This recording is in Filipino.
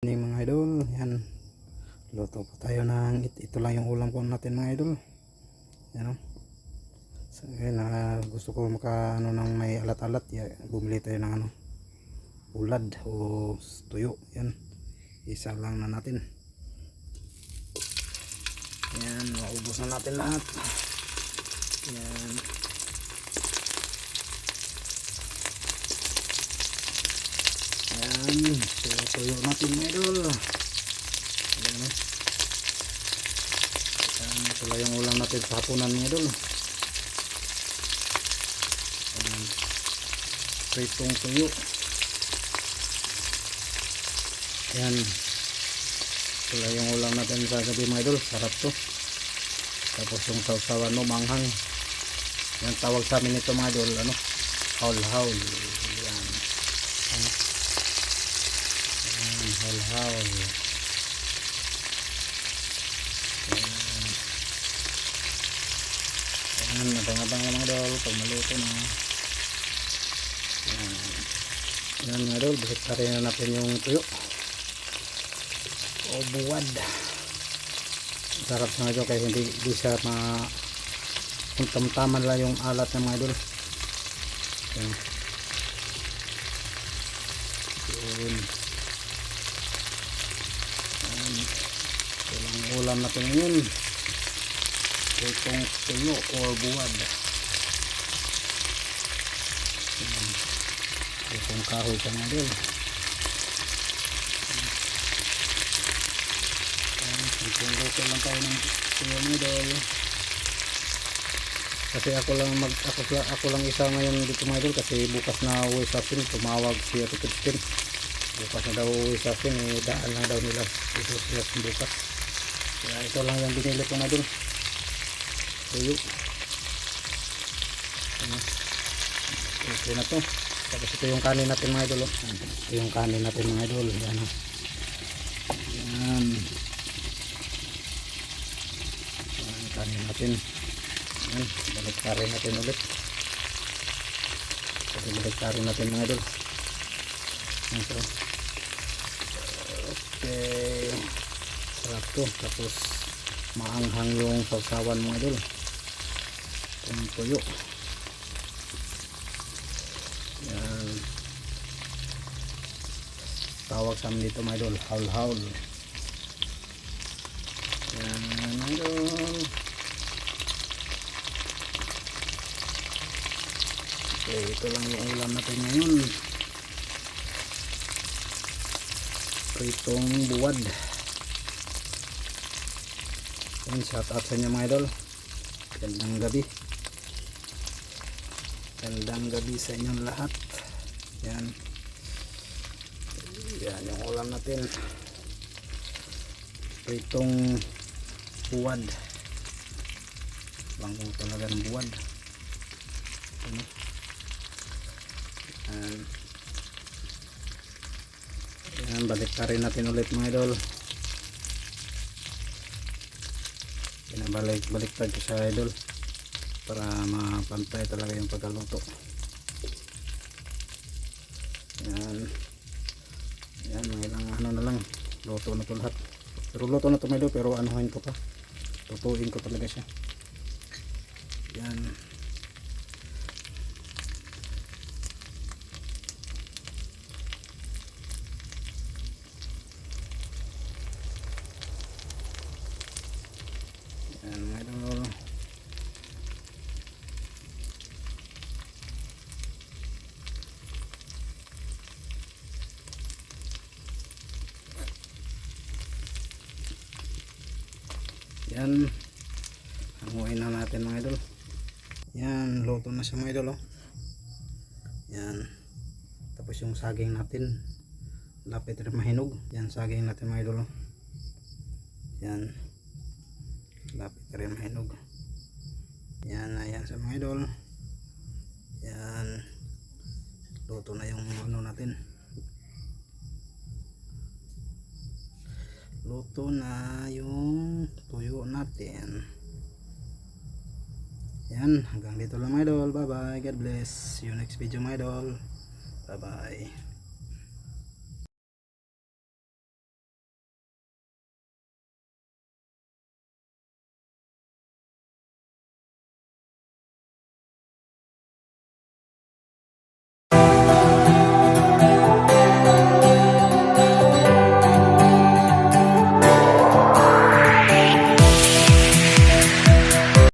Ini mga idol, yan. Luto po tayo ng ito lang yung ulam ko natin mga idol. Yan o. So, yun, gusto ko maka ano ng may alat-alat, bumili tayo ng ano, ulad o tuyo. Yan. Isa lang na natin. Yan, maubos na natin lahat. Yan. Yan, so tuyo natin mga idol. Yan, ito lang yung ulam natin sa hapunan mga idol. Yan, pritong tuyo. Yan, ito lang yung ulam natin sa gabi mga idol. Sarap to. Tapos yung sausawan no, manghang. Yan, tawag sa amin ito mga idol, ano, haul-haul. Yan, haul-haul. Yan, abang-abang lang mga idol pag maluto na. Yan mga idol, balik pa rin natin yung tuyo o buwad. Sarap mga idol kaya hindi siya kung tamtaman lang yung alat ng mga idol. Yan. Yun. Walang ulam natin ngayon, itong tuyo or buwad. Itong kahoy sa mga idol. Itong luto lang tayo ng tuyo mga idol. Kasi ako lang isa ngayon dito mga idol, kasi bukas na uwi sa akin. Tumawag si Ate Christine, bukas na daw uwi sa akin, daan lang daw nila dito sila bukas. Kaya ito lang yung binili ko na dun, tuyo. Okay na to. Tapos ito yung kanin natin mga idol. Ito yung kanin natin mga idol. Yan. Yan. Yan kanin natin. Yan, balik rin natin ulit. Kasi balik rin natin mga idol. Yan, so. Okay, sarap to. Tapos maanghang yung sausawan mga idol. Yung tuyo. Yan, tawag sa amin dito mga idol, haul-haul. Yan mga idol. Okay, ito lang yung ulam natin ngayon, pritong buwad. Yan, shout out sa inyo mga idol. Gandang gabi. Gandang gabi sa inyong lahat. Yan. Yan yung ulam natin, pritong buwad. Bango talaga ng buwad. Ano? Yan, balik ka rin natin ulit mga idol. Balik tayo sa idol para mapantay talaga yung pagkaluto. Yan. Yan, may ilang ano na lang, luto na to lahat. Pero luto na to mga idol, pero anuhin ko pa, tutuin ko talaga siya. Yan. Yan mga idol. Yan, hanguin na natin mga idol. Yan, luto na siya mga idol, oh. Yan, tapos yung saging natin lapit rin mahinog. Yan, saging natin mga idol, oh. Yan, lapit rin mahinog. Yan, ayan sa mga idol. Yan, luto na yung ano natin, luto na yung tuyo natin. Yan, hanggang dito lang mga idol. Bye bye, God bless. See you next video mga idol. Bye bye.